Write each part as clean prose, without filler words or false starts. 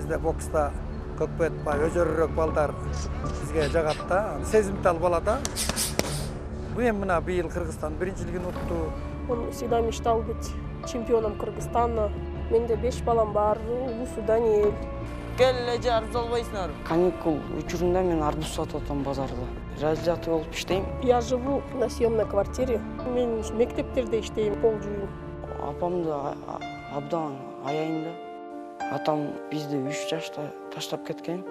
бизде бокста көкпөт өзөрүрөөк балдар бизге жагат да, сезимтал бала да. Мен мына быйыл Кыргызстан биринчилигин утту. Он всегда мечтал быть чемпионом Кыргызстана. Менде 5 балам бар, улусу Даниэль. Келеле арбуз албайсыңар. Каникул учурунда мен арбуз сатып атам базарда. Реализатор болуп иштейм. Я живу на съемной квартире. Мен мектептерде иштейм, пол жууйм. Апамды абдан аяйм да. Атам бизди 3 жашта таштап кеткен.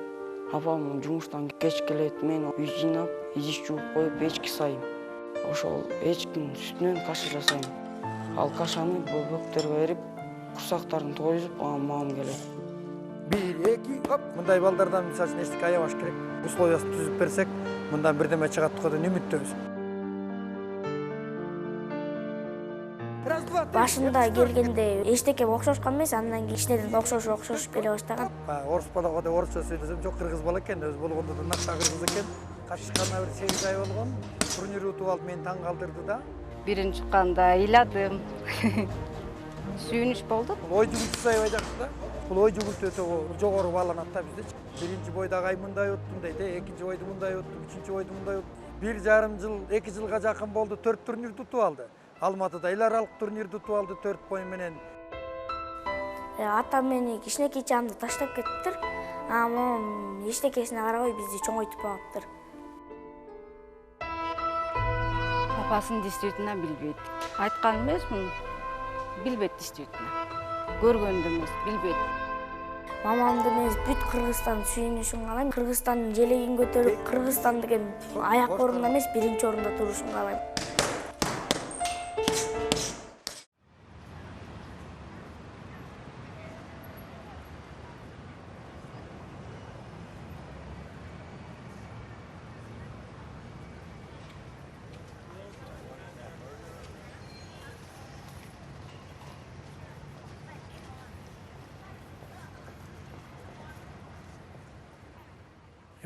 Апам жумуштан кеч келет, мен үй жыйнап, идиш жууп коюп, эчки сайым. Ошол эчкинин сүтүнөн каша жасайм. Ал кашаны бөбөктөргө берип, курсактарын тойзуп, мамам келет. 1, 2, хоп, мындай балдардан мисалы үчүн эчтеке аябаш керек. Условиясын түзүп берсек, мындан бирдеме чыгат деген үмүттөбүз. Башында келгенде эчтеке окшошкон эмес, андан кийин кичинеден окшош келе баштаган. Орус балага да орусча сүйлөсөм, жок кыргыз бала экен, өз болгондо да накта кыргыз экен. Катышканына бир 8 ай болгон. Турнир утуп алып мени таң калтырды да. Биринчи чыкканда ыйладым. Сүйүнүч болду. Ой жүгүртү аябай жакшы да. Бул ой жүгүртү өтө жогору бааланат да бизде. Биринчи бойдагы ай мындай өттүм дейт, экинчи бойду мындай өттүм, үчүнчү бойду мындай өттүм. 1,5 жыл, 2 жылга жакын болду, 4 турнирди утуп алды. Алматыда эл аралык турнирди утуп алды 4 бой менен. Атам мени кичинекей чагымда таштап кетиптир. Мамам эчтекесине карабай бизди чоңойтуп алыптыр. Апасын действительно билбейт. Айткан эмесмин, билбейт действительно. Көргөндө эмес, билбейт. Мамамды эмес, бүт Кыргызстан сүйүнүшүн каалайм. Кыргызстандын желегин көтөрүп, Кыргызстан деген аяк орунда эмес, биринчи орунда турушун каалайм.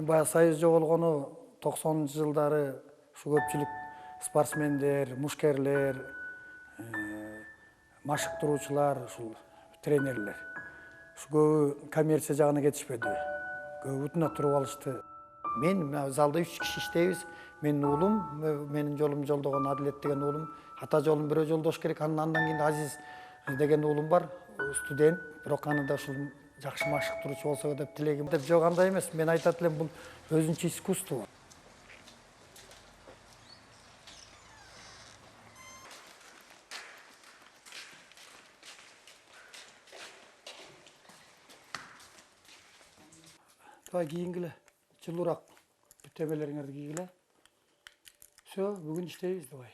Баягы союз жоголгону 90-жылдары ушу көпчүлүк спортсмендер, мушкерлер, машыктыруучулар, ушул тренерлер. Ушу көбү коммерция жагына кетишпеди. Көбү бутуна туруп алышты. Мен залда 3 киши иштейбиз. Менин уулум, менин жолум жолдогон Адилет деген уулум, ата жолун бирөө жолдош керек. Андан кийин Азиз деген уулум бар, студент, бирок аны да ушул жакшы машыктыруучу болсо деп тилегим. Деп жок андай эмес, мен айтат элем, бул өзүнчө искусство. Давай кийингиле, жылуураак бүтөмөлөрүңөрдү кийгиле. Всё, бүгүн иштейбиз, давай.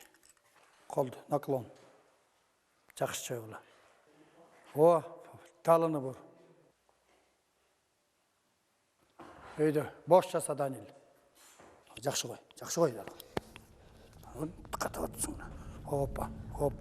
Колду, наклон. Жакшы чойгула. О, талыны бур. Өйдө, бош жаса Данил. Жакшы кой да. Катып атсың. Опа, оп.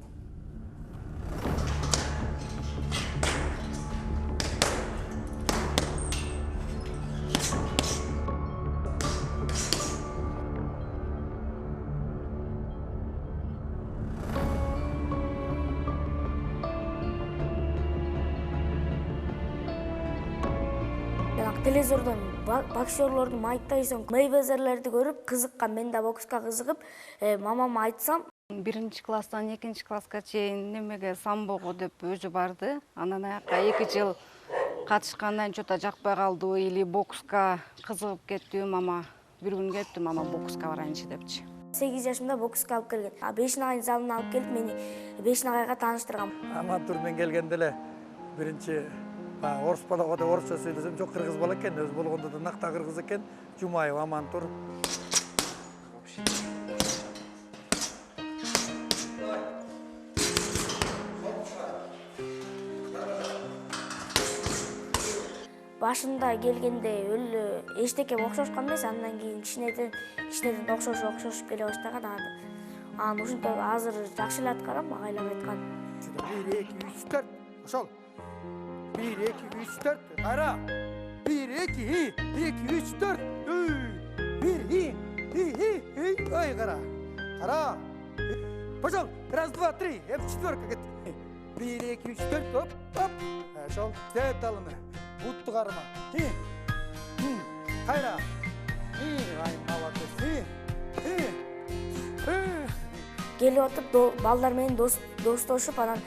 Телевизордон боксерлорду, Майк Тайсон, Мейвезерлерди көрүп кызыккан, мен да бокска кызыгып, мамама айтсам, Биринчи класстан 2 класска чейин немеге самбого деп өзү барды. Анан аякка 2 жыл катышкандан чота жакпай калды или бокска кызыгып кетти. Мама бир күн кетти, мама бокска барайынчы депчи. 8 жашымда бокска алып келген. Бешнагай залына алып келип, мени Бешнагайга тааныштырган. Амантурмен келгенде эле биринчи орус балага да орусча сүйлөсөм, жок кыргыз бала экен, өз болгондо да накта кыргыз экен. Жумаев Амантур. Башында келгенде өлө эчтеке окшошкон эмес, андан кийин кичинеден окшошуп келе баштаган. Анан ушинтип азыр жакшы эле аткарам, агайлар айткан. 1, 2, 3, 4. Ошол. 1, 2, 3, 4. Кайра. 1, 2, 3, 4. 1, 2, ой, кара. Кара. Пошел. Раз, два, три. Это четверка. 1, 2, 3, 4. Оп, оп. Ошол. Дет алыны. Бутты қарма. Қайра. Ай, молодец. Келип отуруп балдар менен достошуп анан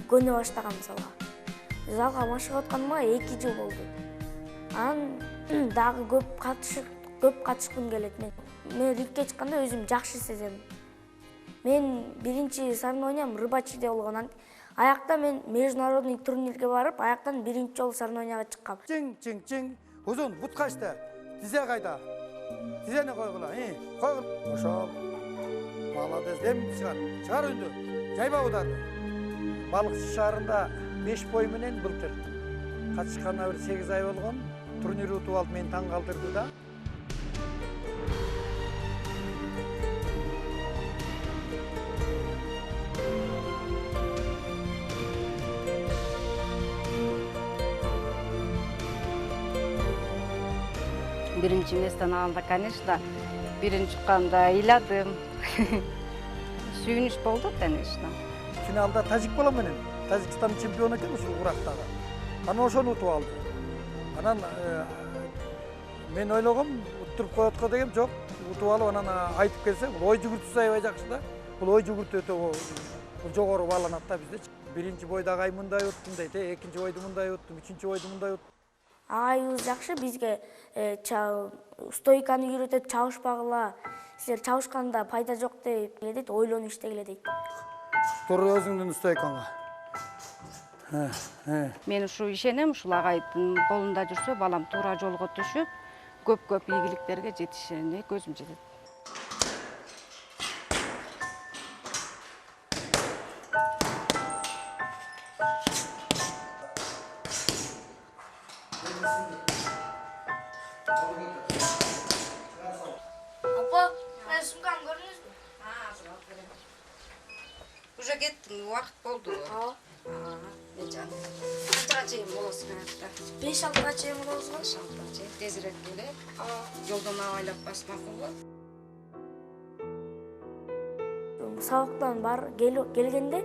көнө баштагам залга. Залга машыгып атканыма 2 жыл болду. Анан дагы көп катышкым келет мен. Мен рингке чыкканда өзүм жакшы сезем. Мен биринчи соревнованиям рыбачиде болгон. Аякта мен международный турнирге барып, аяктан биринчи жолу соревнованияга чыккам. Чың. Узун бут качты. Тизе кайда. Тизени койгула. Койгул. Ошол. Молодец. Эми чыгар үндү. Жайба ударды. Балыкчы шаарында 5 бой менен былтыр. Катышканына 8 ай болгон. Турнир утуп алып мени таң калтырды да. Биринчи месттен алганда, конечно, биринчи чыкканда ыйладым. Сүйүнүч болду, конечно. Финалда тажик бала менен Тажикстан чемпиону экен ушул урактагы. Анан ошону утуп алды. Анан мен ойлогом, уттуруп коет го дегем, жок. Утуп алып анан айтып келсе, бул ой жүгүртүүсү аябай жакшы да. Бул ой жүгүртүү өтө бул жогору бааланат да бизде. Биринчи бойдагы ай мындай уттум дейт, экинчи бойду мындай уттум, үчүнчү бойду мындай уттум. Айыбыз жакшы, бизге стойканы үйрөтөт, чабышпагыла. Силер чабышканда пайда жок деп дейт, ойлонуп иштегиле дейт. Тур өзүңдүн стойкаңа. Мен ушу ишенем, ушул агайдын колунда жүрсө, балам туура жолго түшүп, көп ийгиликтерге жетишине көзүм жетет. Апа, мен сумканы көрдүңүзбү? Уже кеттим, убакыт болду. Канчага чейин болосуз аякта? 5-6-га чейин болобузбу? 5-6 чейин тезирээк келип, жолдон абайлап басып макулбу? Сабактан келгенде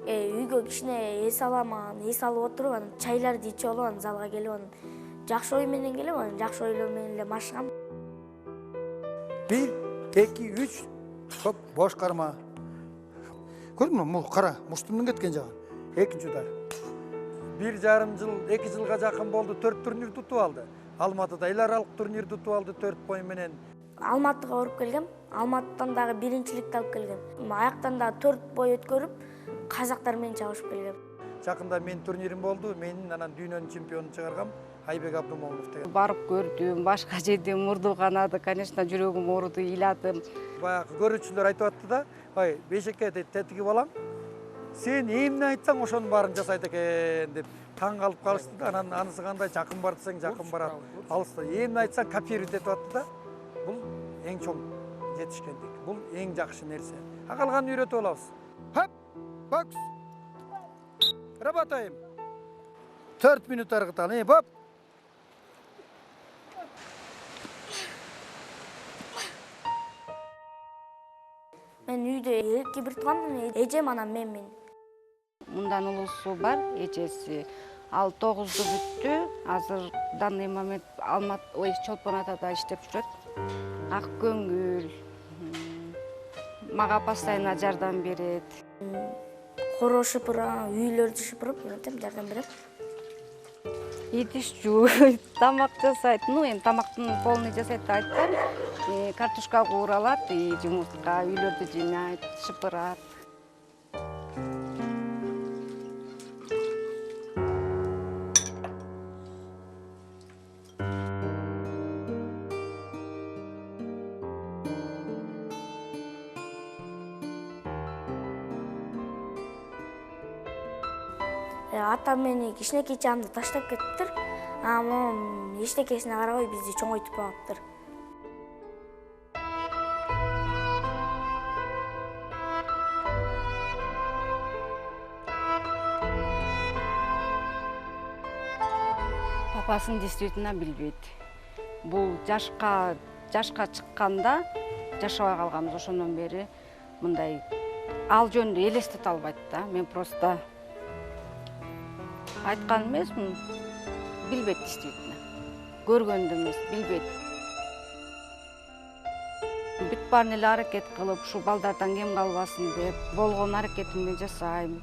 үйгө кичине эс аламан, эс алып отуруп, анан чайларды ичип алып, анан залга келип, анан жакшы ой менен келип, анан жакшы ойлор менен эле машыгам. 1, 2, 3. Көп бош карма. Көрдүңбү? Кара, муштумдун кеткен жагы. Экинчи удар. 1,5 жыл, 2 жылга жакын болду, 4 турнирди утуп алды. Алматыда эл аралык турнирди утуп алды 4 бой менен. Алматыга барып келгем. Алматыдан дагы биринчиликти алып келгем. Аяктан дагы 4 бой өткөрүп, казактар менен чабышып келгем. Жакында мен турнирим болду. Менин анан дүйнөнүн чемпионун чыгаргам Айбек Абдумомунов деген. Барып көрдүм, башка жерде мурду канады, конечно, жүрөгүм ооруду, ыйладым. Баягы көрүүчүлөр айтып атты да, ой, Бейшеке дейт, тетиги балам, сен эмне айтсаң ошонун баарын жасайт экен деп таң калып калышты да. Анан анысы кандай, жакын бар десең жакын барат, алыста эмне айтсаң копируйт этип атты да. Бул эң чоң жетишкендик, бул эң жакшы нерсе. Калганын үйрөтүп алабыз. Хоп, бокс. Работаем. 4 минут аргытал, боп. Мен үйдө 2 тууган, эжем анан мен. Мындан улусу бар, эжеси. Ал 9-ду бүттү. Азыр данный момент Чолпон Атада иштеп жүрөт. Ак көңүл. Мага постоянно жардам берет. Коро шыпырам, үйлөрдү шыпырып, жардам берет. Идиш жууйт, тамак жасайт. Эми тамактын полный жасайт деп айтпайм. Картошка кууралат, жумуртка, үйлөрдү жыйнайт, шыпырат. Атам мени кичинекей чагымда таштап кетиптир. Мамам эчтекесине карабай бизди чоңойтуп багыптыр. Папасын действительно билбейт. Бул жашка чыкканда жашабай калганбыз, ошондон бери мындай ал жөнүндө элестете албайт да. Мен просто айткан эмесмин. билбейт действительно. Көргөндө эмес, билбейт. Бүт баарын эле аракет кылып, ушу балдардан кем калбасын деп, болгон аракетимди жасайм.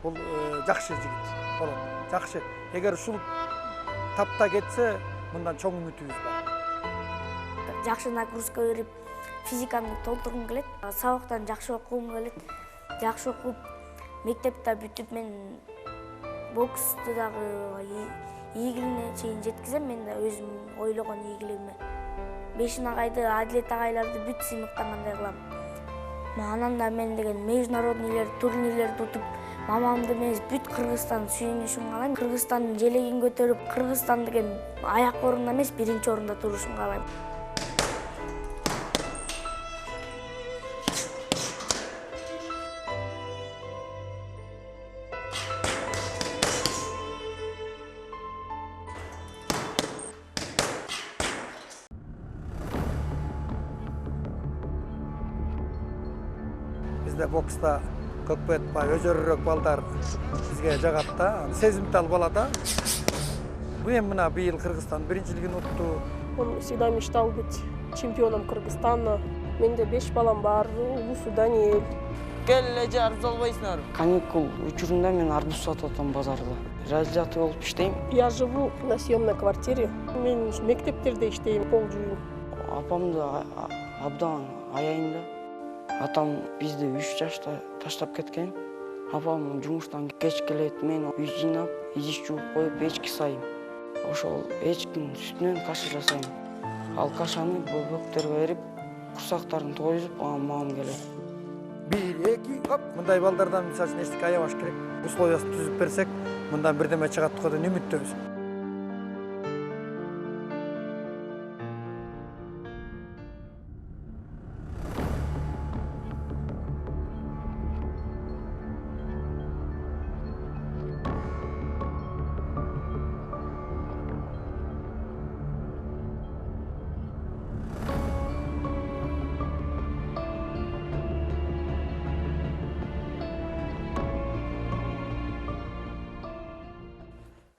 Бул жакшы жигит болот. Жакшы. Эгер ушул тапта кетсе, мындан чоң үмүтүбүз бар. Жакшы нагрузка берип, физикамды толтургум келет. Сабактан жакшы окугум келет. Жакшы окуп, мектепте бүтүп мен боксту дагы ийгилигине чейин жеткизем. Мен да өзүм ойлогон ийгилигиме. Бешин агайды, Адилет агайларды бүт сыймыктагандай кылам. Анан да мен деген международный турнирлерди утуп, мамамды эмес бүт Кыргызстан сүйүнүшүн каалайм. Кыргызстандын желегин көтөрүп, Кыргызстан деген аяк орунда эмес, биринчи орунда турушун каалайм. Бизде бокста көкпөт өзөрүрөөк балдар бизге жагат да, сезимтал бала да. Бул эми мына быйыл Кыргызстан биринчилигин утту. Он всегда мечтал быть чемпионом Кыргызстана. Менде 5 балам бар, улусу Даниэль. Келе жарып болбойсуңар. Каникул учурунда мен арбуз сатып атам базарда. Раздатый болуп иштейм. Я живу на съемной квартире. Мен мектептерде иштейм, пол жууйм. Апамды абдан аяйм да. Атам бизди 3 жашта таштап кеткен. Апам жумуштан кеч келет, мен үй жыйнап, идиш жууп коюп, эчки сайым. Ошол эчкинин сүтүнөн каша жасайм. Ал кашаны бөбөктөргө берип, курсактарын тойзуп, мамам келет. 1, 2, хоп, мындай балдардан мисалы үчүн эчтеке аябаш керек. Условиясын түзүп берсек, мындан бирдеме чыгат деген үмүттөбүз.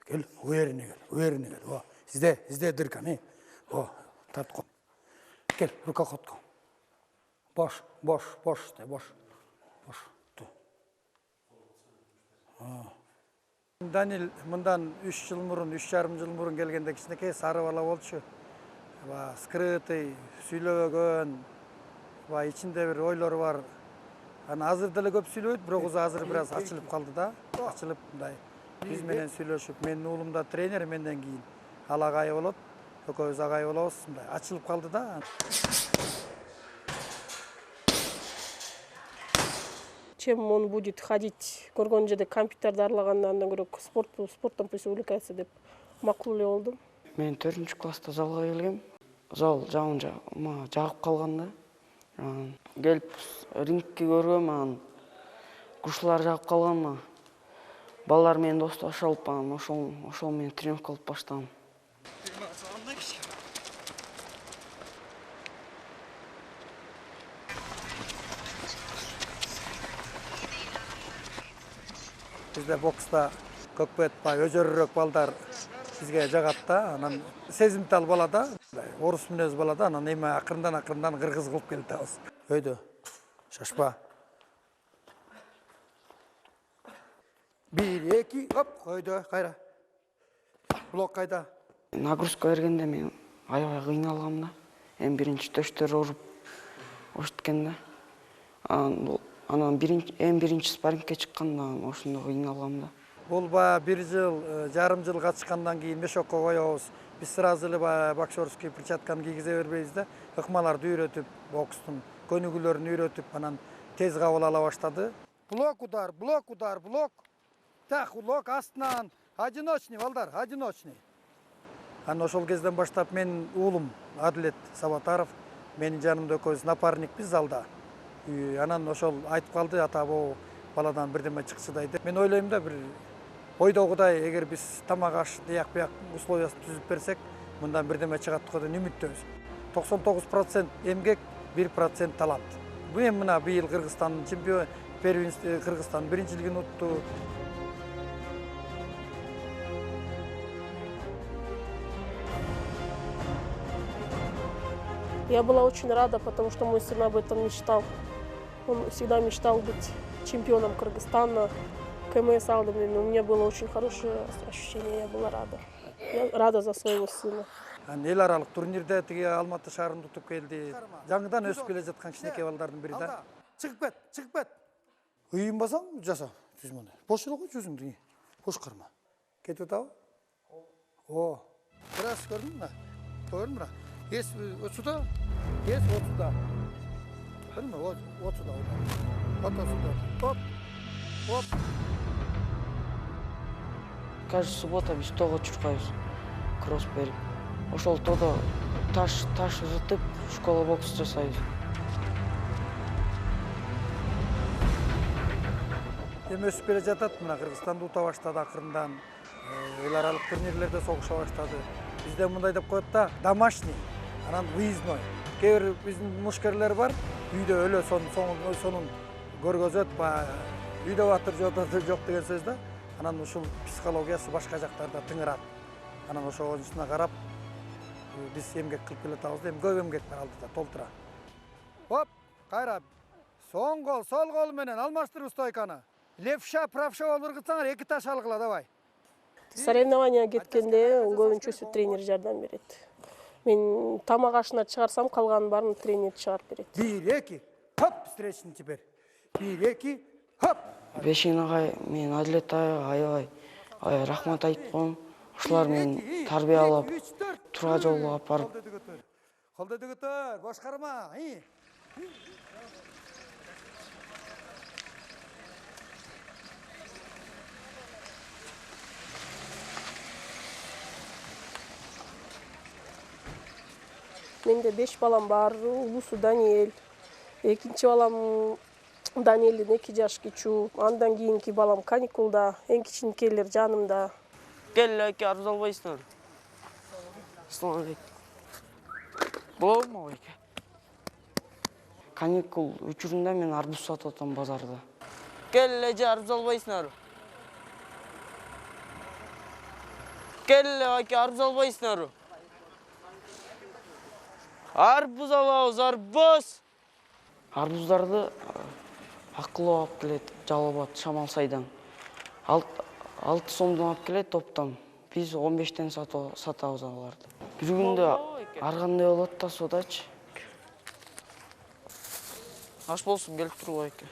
Gel, uyarına gel. O, sizde dırkan, he. O, tart kop. Gel, ruka kot kop. Boş işte, boş. Tu. Daniel, mından 3 yıl murun, 3,5 yıl murun gelgende kişineki sarı bala bolçu. Skrytый, süylögön, içinde bir oylar var. Hani hazır dili köp süylöydü, biroq hazır biraz açılıp kaldı da. Açılıp, biz menen süйлөшүp, менин уулум да тренер менден кийин. Ал агай болот, экөөбүз агай болобуз, мындай ачылып калды да. Чем он будет ходить, көргөн жерде компьютерди арлагандан көрө спортом пусть увлекается деп макул эле болдум. Мен 4-чү класста залга келгем. Зал жагып калганда, келип рингке көргөм, кушулар жагып калган. Балар менен достошуп, ошол менен тренировка кылып баштадым. Бизде бокста көкпөт өзөрүрөөк балдар бизге жагат да, анан сезимтал бала да, орус мүнөз бала да, анан эми акырындан кыргыз кылып келатабыз. Өйдө, шашпа. 1, 2, хоп, койду, кайра. Блок кайда. Нагрузка бергенде мен аябай кыйналгам да. Эми биринчи төштөр уруп ошткен да. Анан биринчи спаррингке чыкканда ошондо кыйналгам да. Бул 1,5 жыл катышкандан кийин мешокко коебуз. Биз сразу эле боксерский перчатканы кийгизе бербейбиз да. Ыкмаларды үйрөтүп, бокстун көнүгүүлөрүн үйрөтүп, анан тез кабыл ала баштады. Блок удар. Так, блок астынан. Одиночный, балдар, одиночный. Анан ошол кезден баштап мен уулум Адилет Сабатаров, менин жанымда экөөбүз напарникпиз залда. Анан ошол айтып калды, ата бул баладан бирдеме чыкчыдай деп. Мен ойлойм да, бир ойдогудай, эгер биз тамак аш, тияк бияк условиясын түзүп берсек, мындан бирдеме чыгат деген үмүттөбүз. 99% эмгек, 1% талант. Бу эми мына быйыл Кыргызстандын чемпион, первенство Кыргызстан биринчилигин утту. Я была очень рада, потому что мой сын об этом мечтал. Он всегда мечтал быть чемпионом Кыргызстана, КМС алдымен. У меня было очень хорошее ощущение, я была рада. Я рада за своего сына. Эл аралык турнирде тиги Алматы шаарын утуп келди. Жаңыдан өсүп келе жаткан кичинекей балдардын бири да. Чыгып кет. Ыйынбасаң жаса. Түз муну. Бош эле кой жүзүңдү. Бош карма. Кетип атабы? О. Бираз көрдүңбү мына? Көрдүңбү мына? Ес отсюда. Ес отсюда. Көрдүңбү? Отсюда. Отсюда. Оп. Оп. Каждый суббота биз тоого чуркайбыз. Кросс берип. Ошол тоодо таш ырытып, школа бокс жасайбыз. Эми өсүп келе жатат, мына Кыргызстанды ута баштады акырындан. Эл аралык турнирлерде согуша баштады. Бизде мындай деп коет да, домашний, анан выездной. Кээ бир биздин мушкерлер бар, үйдө өлө сонун көргөзөт, үйдө батыр жок деген сөз да. Анан ушул психологиясы башка жактарда тыңырат. Анан ошонусуна карап, биз эмгек кылып келатабыз, эми көп эмгек бар алдыда, толтура. Хоп, кайра. Соң гол, сол гол менен алмаштыр стойканы. Левша, правша болур кылсаңар, 2 таш алгыла, давай. Соревнования кеткенде көбүнчөсү тренер жардам берет. Мен тамак ашына чыгарсам, калганын баарын тренер чыгарып берет. 1-2, хоп, встречный теперь. 1-2, хоп. Бешин агай, мен Адилет аябай рахмат айтып коем. Ушулар мени тарбиялап, туура жолго алып барып. Колдоду көтөр, бош карма. Менде 5 балам бар, улусу Даниэль. Экинчи балам Даниэлдин 2 жаш кичүү. Андан кийинки балам каникулда, эң кичинекейлер жанымда. Келе аке, арыз албайсыңар. Ассалам алейкум. Болобу му аке? Каникул учурунда мен арбуз сатып атам базарда. Келе же арыз албайсыңар. Келе аке, арыз албайсыңар. Арбуз алабыз, арбуз. Арбуздарды акылуу алып келет, жалбат Шамал сайдан. 6 сомдон алып келет топтон. Биз 15тен сатабыз аларды. Бир күндө ар кандай болот да содачы. Аш болсун, келип тургу аке.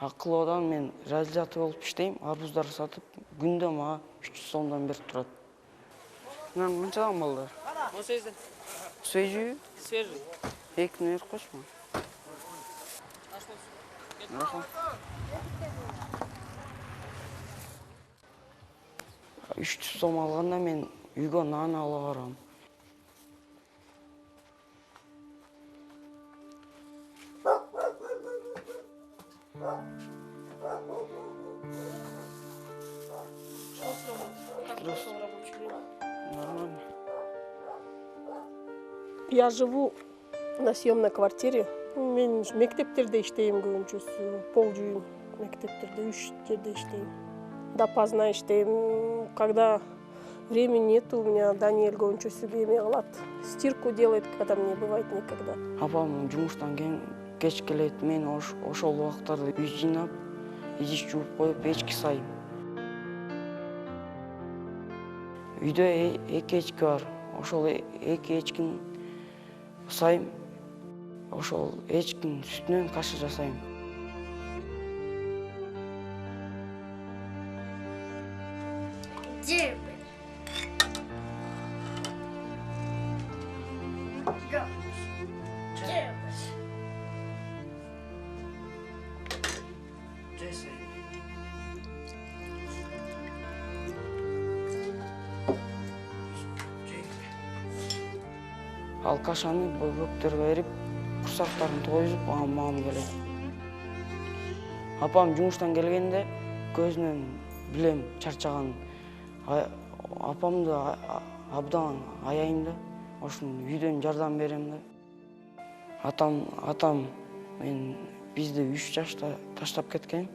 Акылоодан мен реализатор болуп иштейм, арбуздарды сатып, күндө мага 300 сомдон берип турат. Мен мынчадан балдар. Свежий? Свежий. Экини берип койчу. Рахмат. 300 сом алганда мен үйгө нан алып барам. Нормально. Я живу на съемной квартире. Мен мектептерде иштейм көбүнчөсү. Пол жууйм мектептерде, 3 жерде иштейм. Допоздна иштейм. Когда времени нет, у меня Даниэль көбүнчөсү эме кылат. Стирку делает, когда мне бывает никогда. Апам жумуштан кеч келет, мен ошол убактарды үй жыйнап, идиш жууп коюп, эчки сайым. Үйдө 2 эчки бар. Ошол 2 эчкини сайым. Ошол эчкинин сүтүнөн каша жасайм. Ал кашаны бөбөктөргө берип, курсактарын тойзуп, мамам келет. Апам жумуштан келгенде көзүнөн билем чарчаганын. Апамды абдан аяйм да. ошону үйдөн жардам берем да. Атам мен бизди 3 жашта таштап кеткен.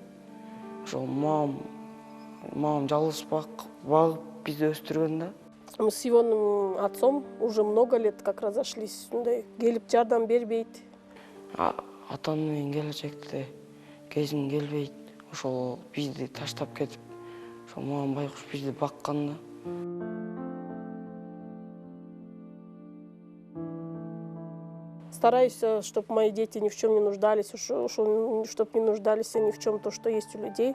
Ошол мамам жалгыз багып бизди өстүргөн да. Мы с его отцом уже много лет как разошлись. Келип жардам бербейт. Атам менен келечекте кезим келбейт. Ошол бизди таштап кетип, ошол мамам байкуш бизди баккан да. Стараюсь, чтобы мои дети ни в чем не нуждались, чтобы не нуждались ни в чем то, что есть у людей.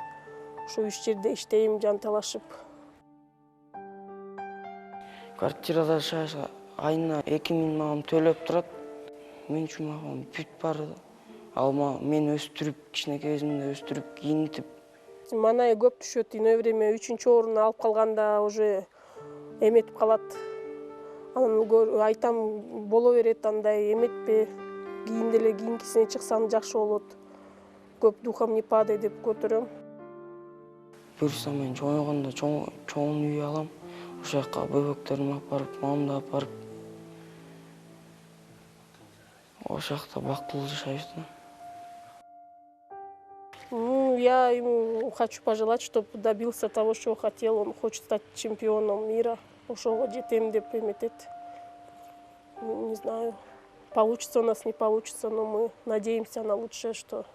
Что иштерде иштейм, жанталашып. Квартирада жашаса айына 2000 мамам төлөп турат. Мен үчүн мамам бүт барды. Ал мен өстүрүп, кичинекей кезимде өстүрүп, кийинтип. Манайы көп түшөт, иное время 3-чү орунду алып калганда уже эметип калат. Анан айтам, боло берет андай эметпе, кийинкисине чыксаң жакшы болот. Көп духом не падай деп көтөрөм. Буюрса мен чоңойгондо чоң үй алам. Ошол жака бөбөктөрүмдү алып барып, мамамды алып барып, ошол жакта бактылуу жашайбыз да. Я ему хочу пожелать, чтобы добился того, чего хотел. Он хочет стать чемпионом мира. Ошого жетем деп эметет. Не знаю, получится у нас, не получится, но мы надеемся на лучшее, что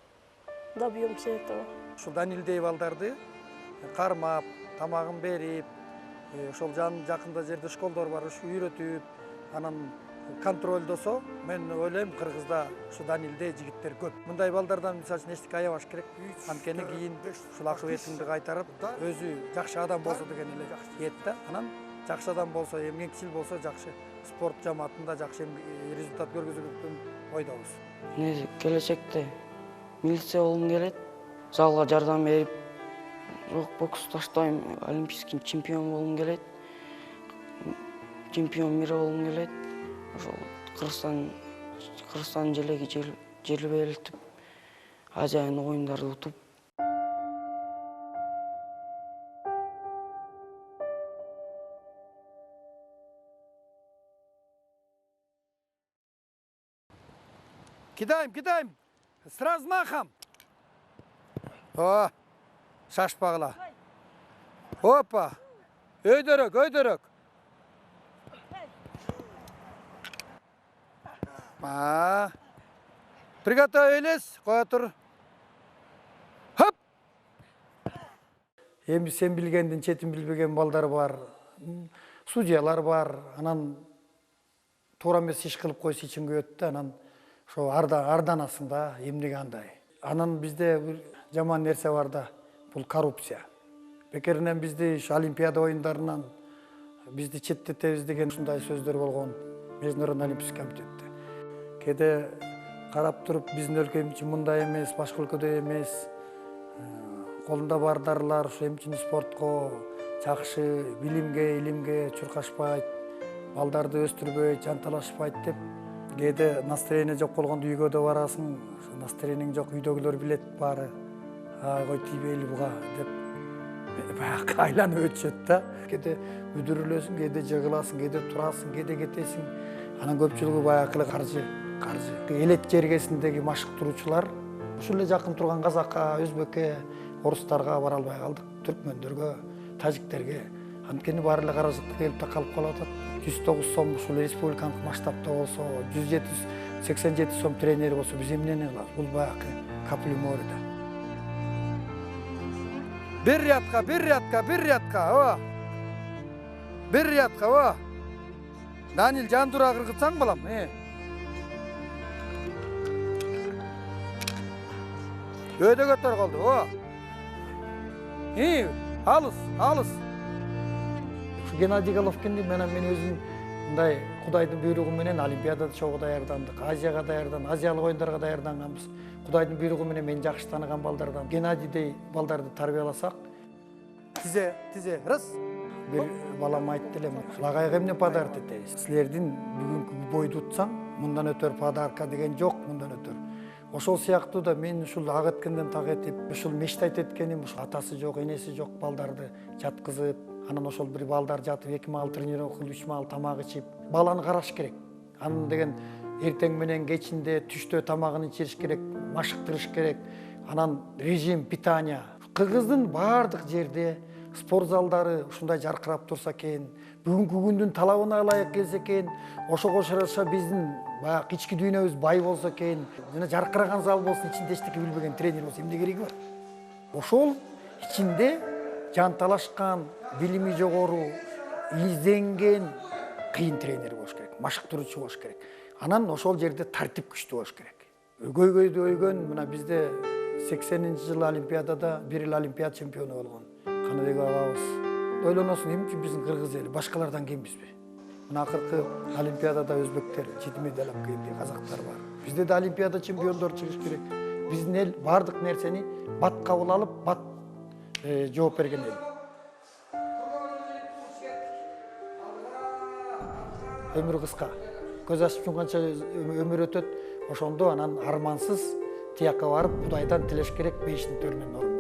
добьемся этого. Ушул Данилдей балдарды кармап, тамагын берип, ошол жакында жерде школдор бар, ушу үйрөтүп, анан контролдосо, мен ойлойм Кыргызда ушу Данилдей жигиттер көп. Мындай балдардан мисалы үчүн эчтеке аябаш керек. Анткени кийин ушул акыбетиңди кайтарып, өзү жакшы адам болсо деген эле ниет да. Анан жакшы адам болсо, эмгекчил болсо, жакшы спорт жамаатында жакшы результат көргөзүлөтүн ойдобуз. Мен келечекте милиция болгум келет, залга жардам берип, бокс таштайм, олимпийский чемпион болгум келет, чемпион мира болгум келет. Ошол Кыргызстан желеги желбелтип, Азиянын оюндарды утуп. Кидайм. Сразу махам. О, шашпагыла. Опа. Өйдөрөк. Приготовились, коя тур. Хоп! Эми сен билгендин четин билбеген балдар бар, судьялар бар, анан туура эмес иш кылып койсо ичиң күйөт да, анан ошо арданасың да, эмнеге андай. Анан бизде бир жаман нерсе бар да, бул коррупция. Бекеринен бизди Олимпиада оюндарынан бизди четтетебиз деген ушундай сөздөр болгон Международный олимпийский комитетте. Кээде карап туруп биздин өлкөбүз мындай эмес, башка өлкөдөй эмес. Колунда бар дарылар ушу эмчини спортко, жакшы илимге чуркашпайт, балдарды өстүрбөйт, жанталашпайт деп. Кээде настроение жок болгондо үйгө да барасың, настроениең жок, үйдөгүлөр билет баары. Кой тийбейли буга деп баягы айланып өтүшөт да. Кээде үдүрүлөсүң, кээде жыгыласың, кээде турасың, кээде кетесиң. Анан көпчүлүгү баягы каржы. Элет жергесиндеги машыктыруучулар ушул эле жакын турган казакка, өзбекке, орустарга бара албай калдык, түркмөндөргө, тажиктерге. Анткени баары эле каражатка келип такалып калып атат. 109 сом ушул республикалык масштабта болсо, 187 сом тренер болсо, биз эмнени кылабыз? Бул баягы капли морда. Bir рядка, о. Bir рядка, о. Данил, жандура кыргытсаң балам, Өйдө көтөр калды, о. Алыс. Геннадий Головкинди мен өзүм мындай Кудайдын буйругу менен Олимпиадада чогуу даярдандык, Азияга даярдандык, Азиялык оюндарга даярданганбыз. Кудайдын буйругу менен мен жакшы тааныган балдардан Геннадийдей балдарды тарбияласак, тизе, раз. Бир балам айтты эле, лагайга эмне подарок этебиз? Силердин бүгүнкү бойду утсаң, мындан өтөр подарка деген жок, мындан өтөр. Ошол сыяктуу да мен ушул ак эткенден так этип, ушул мечтайт эткеним ушул атасы жок, энеси жок балдарды жаткызып, анан ошол бир балдар жатып 2 маал тренировка кылып, 3 маал тамак ичип, баланы караш керек. Анын деген эртең менен кечинде түштө тамагын ичириш керек, машыктырыш керек. Анан режим, питание. Кыргыздын баардык жерде спорт залдары ушундай жаркырап турса экен, бүгүнкү күндүн талабына ылайык келсе экен, ошого жараша биздин баягы ички дүйнөбүз бай болсо экен, жана жаркыраган зал болсун, ичинде эчтеке билбеген тренер болсо эмне кереги бар? Ошол ичинде жан талашкан, билими жогору, изденген кыйын тренер болуш керек, машыктыруучу болуш керек. Анан ошол жерде тартип күчтүү болуш керек. Өгөйгөйдө өйгөн мына бизде 80-жылы Олимпиадада 1 эл Олимпиада чемпиону болгон. Каныбек абабыз. Ойлоносун, эмне үчүн биздин кыргыз эли башкалардан кембизби? Мына акыркы Олимпиадада өзбектер 7 медаль алып келди, казактар бар. Бизде да Олимпиада чемпиондору чыгыш керек. Биздин эл бардык нерсени бат кабыл алып, бат жооп берген эл. Өмүр кыска. Көз ачып жумганча өмүр өтөт. Ошондо анан армансыз тияка барып Кудайдан тилеш керек, бейиштин төрүнөн